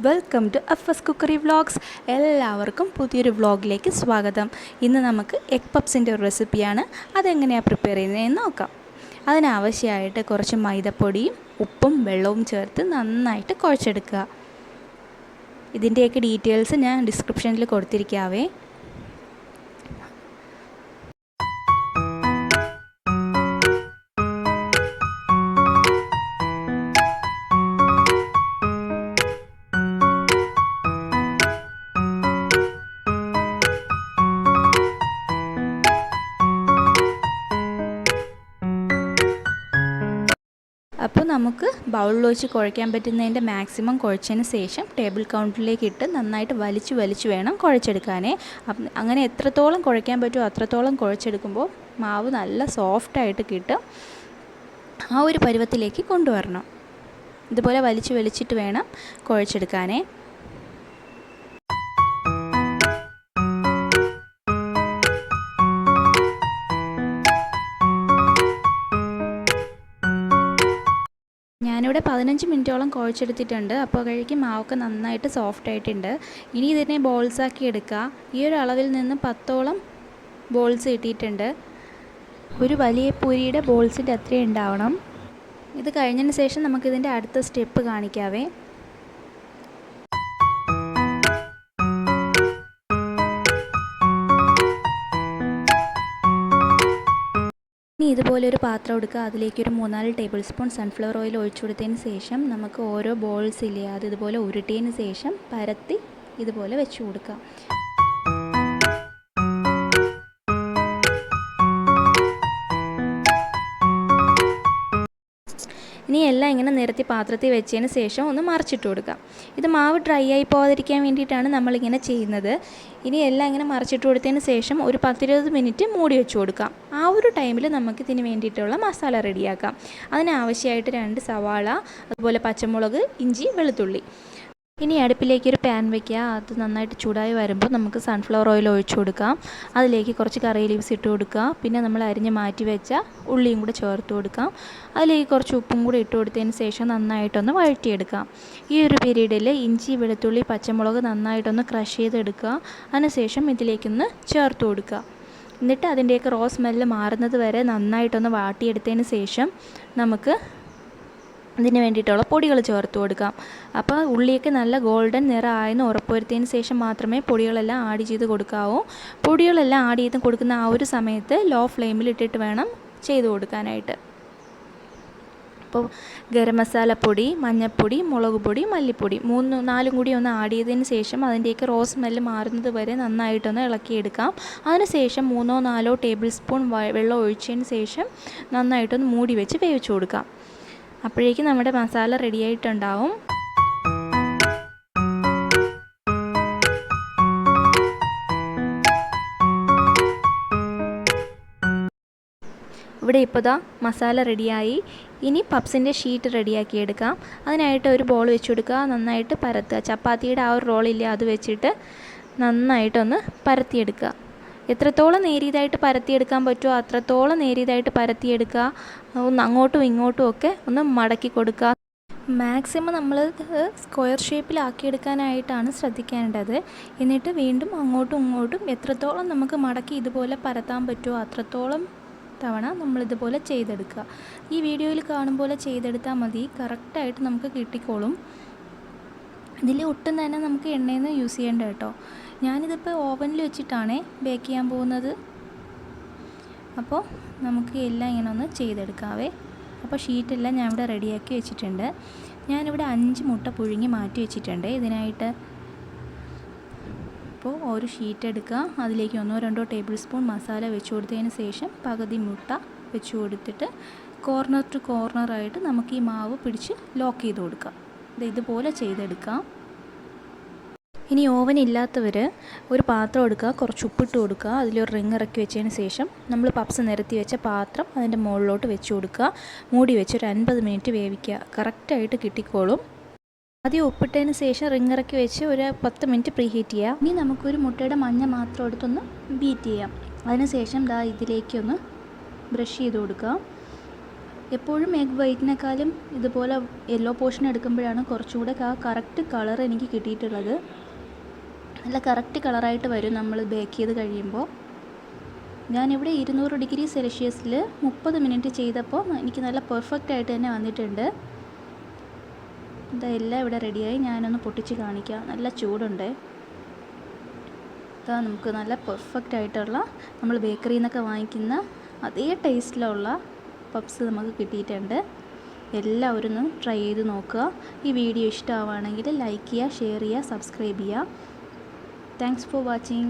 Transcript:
Welcome to Affas cookery vlogs. എല്ലാവർക്കും പുതിയൊരു വ്ളോഗിലേക്ക് സ്വാഗതം. ഇന്ന് നമുക്ക് എഗ് പപ്സിൻ്റെ ഒരു റെസിപ്പിയാണ്. അതെങ്ങനെയാണ് പ്രിപ്പയർ ചെയ്യുന്നതെന്ന് നോക്കാം. അതിനാവശ്യമായിട്ട് കുറച്ച് മൈദപ്പൊടിയും ഉപ്പും വെള്ളവും ചേർത്ത് നന്നായിട്ട് കുഴച്ചെടുക്കുക. ഇതിൻ്റെയൊക്കെ ഡീറ്റെയിൽസ് ഞാൻ ഡിസ്ക്രിപ്ഷനിൽ കൊടുത്തിരിക്കാവേ. അപ്പോൾ നമുക്ക് ബൗളിൽ വെച്ച് കുഴയ്ക്കാൻ പറ്റുന്നതിൻ്റെ മാക്സിമം കുഴച്ചതിന് ശേഷം ടേബിൾ കൗണ്ടറിലേക്ക് ഇട്ട് നന്നായിട്ട് വലിച്ചു വേണം കുഴച്ചെടുക്കാനേ. അങ്ങനെ എത്രത്തോളം കുഴയ്ക്കാൻ പറ്റുമോ അത്രത്തോളം കുഴച്ചെടുക്കുമ്പോൾ മാവ് നല്ല സോഫ്റ്റായിട്ട് കിട്ടും. ആ ഒരു പരുവത്തിലേക്ക് കൊണ്ടുവരണം. ഇതുപോലെ വലിച്ചിട്ട് വേണം കുഴച്ചെടുക്കാനേ. ഞാനിവിടെ 15 മിനിറ്റോളം കുഴച്ചെടുത്തിട്ടുണ്ട്. അപ്പോൾ കഴിക്കും മാവൊക്കെ നന്നായിട്ട് സോഫ്റ്റ് ആയിട്ടുണ്ട്. ഇനി ഇതിനെ ബോൾസാക്കി എടുക്കുക. ഈ ഒരു അളവിൽ നിന്ന് 10ഓളം ബോൾസ് കിട്ടിയിട്ടുണ്ട്. ഒരു വലിയ പൂരിയുടെ ബോൾസിൻ്റെ അത്രയും ഉണ്ടാവണം. ഇത് കഴിഞ്ഞതിന് ശേഷം നമുക്കിതിൻ്റെ അടുത്ത സ്റ്റെപ്പ് കാണിക്കാവേ. ഇനി ഇതുപോലൊരു പാത്രം എടുക്കുക. അതിലേക്ക് ഒരു 3-4 ടേബിൾ സ്പൂൺ സൺഫ്ലവർ ഓയിൽ ഒഴിച്ചു കൊടുത്തതിന് ശേഷം നമുക്ക് ഓരോ ബോൾസ് ഇല്ലേ അത് ഇതുപോലെ ഉരുട്ടിയതിന് ശേഷം പരത്തി ഇതുപോലെ വെച്ച് കൊടുക്കുക. ഇനി എല്ലാം ഇങ്ങനെ നിരത്തി പാത്രത്തിൽ വെച്ചതിന് ശേഷം ഒന്ന് മറിച്ചിട്ട് കൊടുക്കാം. ഇത് മാവ് ഡ്രൈ ആയി പോകാതിരിക്കാൻ വേണ്ടിയിട്ടാണ് നമ്മളിങ്ങനെ ചെയ്യുന്നത്. ഇനി എല്ലാം ഇങ്ങനെ മറിച്ചിട്ട് കൊടുത്തതിന് ശേഷം ഒരു 10-20 മിനിറ്റ് മൂടി വെച്ച് കൊടുക്കാം. ആ ഒരു ടൈമിൽ നമുക്ക് ഇതിന് വേണ്ടിയിട്ടുള്ള മസാല റെഡിയാക്കാം. അതിനാവശ്യമായിട്ട് 2 സവാള, അതുപോലെ പച്ചമുളക്, ഇഞ്ചി, വെളുത്തുള്ളി. ഇനി അടുപ്പിലേക്ക് ഒരു പാൻ വയ്ക്കുക. അത് നന്നായിട്ട് ചൂടായി വരുമ്പോൾ നമുക്ക് സൺഫ്ലവർ ഓയിൽ ഒഴിച്ചു കൊടുക്കാം. അതിലേക്ക് കുറച്ച് കറി ലീവ്സ് ഇട്ട് കൊടുക്കുക. പിന്നെ നമ്മൾ അരിഞ്ഞ് മാറ്റി വെച്ച ഉള്ളിയും കൂടെ ചേർത്ത് കൊടുക്കാം. അതിലേക്ക് കുറച്ച് ഉപ്പും കൂടി ഇട്ട് കൊടുത്തതിന് ശേഷം നന്നായിട്ടൊന്ന് വഴറ്റിയെടുക്കാം. ഈ ഒരു പീരീഡിൽ ഇഞ്ചി, വെളുത്തുള്ളി, പച്ചമുളക് നന്നായിട്ടൊന്ന് ക്രഷ് ചെയ്തെടുക്കുക. അതിനുശേഷം ഇതിലേക്കൊന്ന് ചേർത്ത് കൊടുക്കുക. എന്നിട്ട് അതിൻ്റെയൊക്കെ റോ സ്മെല്ല് മാറുന്നത് വരെ നന്നായിട്ടൊന്ന് വാട്ടിയെടുത്തതിന് ശേഷം നമുക്ക് ഇതിന് വേണ്ടിയിട്ടുള്ള പൊടികൾ ചേർത്ത് കൊടുക്കാം. അപ്പോൾ ഉള്ളിയൊക്കെ നല്ല ഗോൾഡൻ നിറമായെന്ന് ഉറപ്പുവരുത്തിയതിന് ശേഷം മാത്രമേ പൊടികളെല്ലാം ആഡ് ചെയ്ത് കൊടുക്കാവൂ. പൊടികളെല്ലാം ആഡ് ചെയ്ത് കൊടുക്കുന്ന ആ ഒരു സമയത്ത് ലോ ഫ്ലെയിമിൽ ഇട്ടിട്ട് വേണം ചെയ്ത് കൊടുക്കാനായിട്ട്. അപ്പോൾ ഗരം മസാലപ്പൊടി, മഞ്ഞൾപ്പൊടി, മുളക് പൊടി, മല്ലിപ്പൊടി 3-4 കൂടി ഒന്ന് ആഡ് ചെയ്തതിന് ശേഷം അതിൻ്റെയൊക്കെ റോ സ്മെല്ല് മാറുന്നത് വരെ നന്നായിട്ടൊന്ന് ഇളക്കിയെടുക്കാം. അതിനുശേഷം 3-4 ടേബിൾ സ്പൂൺ വെള്ളം ഒഴിച്ചതിന് ശേഷം നന്നായിട്ടൊന്ന് മൂടി വെച്ച് വേവിച്ച് കൊടുക്കാം. അപ്പോഴേക്കും നമ്മുടെ മസാല റെഡിയായിട്ടുണ്ടാവും. ഇവിടെ ഇപ്പോൾ മസാല റെഡിയായി. ഇനി പപ്സിൻ്റെ ഷീറ്റ് റെഡിയാക്കി എടുക്കാം. അതിനായിട്ട് ഒരു ബോൾ വെച്ച് കൊടുക്കുക. നന്നായിട്ട് പരത്തുക. ചപ്പാത്തിയുടെ ആ ഒരു റോളില്ലേ അത് വെച്ചിട്ട് നന്നായിട്ടൊന്ന് പരത്തിയെടുക്കുക. എത്രത്തോളം നേരിയതായിട്ട് പരത്തിയെടുക്കാൻ പറ്റുമോ അത്രത്തോളം നേരിയതായിട്ട് പരത്തിയെടുക്കുക. ഒന്ന് അങ്ങോട്ടും ഇങ്ങോട്ടും ഒക്കെ ഒന്ന് മടക്കി കൊടുക്കുക. മാക്സിമം നമ്മൾ സ്ക്വയർ ഷേപ്പിലാക്കിയെടുക്കാനായിട്ടാണ് ശ്രദ്ധിക്കേണ്ടത്. എന്നിട്ട് വീണ്ടും അങ്ങോട്ടും ഇങ്ങോട്ടും എത്രത്തോളം നമുക്ക് മടക്കി ഇതുപോലെ പരത്താൻ പറ്റുമോ അത്രത്തോളം തവണ നമ്മളിതുപോലെ ചെയ്തെടുക്കുക. ഈ വീഡിയോയിൽ കാണും പോലെ ചെയ്തെടുത്താൽ മതി. കറക്റ്റായിട്ട് നമുക്ക് കിട്ടിക്കോളും. ഇതിൽ ഒട്ടും തന്നെ നമുക്ക് എണ്ണയൊന്നും യൂസ് ചെയ്യേണ്ട കേട്ടോ. ഞാനിതിപ്പോൾ ഓവനിൽ വെച്ചിട്ടാണ് ബേക്ക് ചെയ്യാൻ പോകുന്നത്. അപ്പോൾ നമുക്ക് എല്ലാം ഇങ്ങനെ ഒന്ന് ചെയ്തെടുക്കാവേ. അപ്പോൾ ഷീറ്റെല്ലാം ഞാൻ ഇവിടെ റെഡിയാക്കി വെച്ചിട്ടുണ്ട്. ഞാനിവിടെ 5 മുട്ട പുഴുങ്ങി മാറ്റി വെച്ചിട്ടുണ്ട് ഇതിനായിട്ട്. അപ്പോൾ ഒരു ഷീറ്റ് എടുക്കുക. അതിലേക്ക് 1-2 ടേബിൾ സ്പൂൺ മസാല വെച്ച് കൊടുത്തതിന് ശേഷം പകുതി മുട്ട വെച്ച് കൊടുത്തിട്ട് കോർണർ ടു കോർണറായിട്ട് നമുക്ക് ഈ മാവ് പിടിച്ച് ലോക്ക് ചെയ്ത് കൊടുക്കാം. ഇതുപോലെ ചെയ്തെടുക്കാം. ഇനി ഓവൻ ഇല്ലാത്തവർ ഒരു പാത്രം എടുക്കുക. കുറച്ച് ഉപ്പിട്ട് കൊടുക്കുക. അതിലൊരു റിങ് ഇറക്കി വെച്ചതിന് ശേഷം നമ്മൾ പപ്സ് നിരത്തി വെച്ച പാത്രം അതിൻ്റെ മുകളിലോട്ട് വെച്ച് കൊടുക്കുക. മൂടി വെച്ച് ഒരു 50 മിനിറ്റ് വേവിക്കുക. കറക്റ്റായിട്ട് കിട്ടിക്കോളും. ആദ്യം ഉപ്പിട്ടതിന് ശേഷം റിങ് ഇറക്കി വെച്ച് ഒരു 10 മിനിറ്റ് പ്രീ ഹീറ്റ് ചെയ്യുക. ഇനി നമുക്കൊരു മുട്ടയുടെ മഞ്ഞ മാത്രം എടുത്തൊന്ന് ബീറ്റ് ചെയ്യാം. അതിന് ശേഷം ഇതിലേക്കൊന്ന് ബ്രഷ് ചെയ്ത് കൊടുക്കുക. എപ്പോഴും എഗ് വൈറ്റിനേക്കാളും ഇതുപോലെ യെല്ലോ പോർഷൻ എടുക്കുമ്പോഴാണ് കുറച്ചുകൂടെ ആ കറക്റ്റ് കളർ എനിക്ക് കിട്ടിയിട്ടുള്ളത്. നല്ല കറക്റ്റ് കളറായിട്ട് വരും നമ്മൾ ബേക്ക് ചെയ്ത് കഴിയുമ്പോൾ. ഞാനിവിടെ 200 ഡിഗ്രി സെൽഷ്യസിൽ 30 മിനിറ്റ് ചെയ്തപ്പോൾ എനിക്ക് നല്ല പെർഫെക്റ്റ് ആയിട്ട് തന്നെ വന്നിട്ടുണ്ട്. ഇതെല്ലാം ഇവിടെ റെഡിയായി. ഞാനൊന്ന് പൊട്ടിച്ച് കാണിക്കാം. നല്ല ചൂടുണ്ട്. ഇതാ നമുക്ക് നല്ല പെർഫെക്റ്റ് ആയിട്ടുള്ള നമ്മൾ ബേക്കറിയിൽ നിന്നൊക്കെ വാങ്ങിക്കുന്ന അതേ ടേസ്റ്റിലുള്ള പപ്സ് നമുക്ക് കിട്ടിയിട്ടുണ്ട്. എല്ലാവരും ഒന്ന് ട്രൈ ചെയ്ത് നോക്കുക. ഈ വീഡിയോ ഇഷ്ടമാവുകയാണെങ്കിൽ ലൈക്ക് ചെയ്യുക, ഷെയർ ചെയ്യുക, സബ്സ്ക്രൈബ് ചെയ്യുക. Thanks for watching.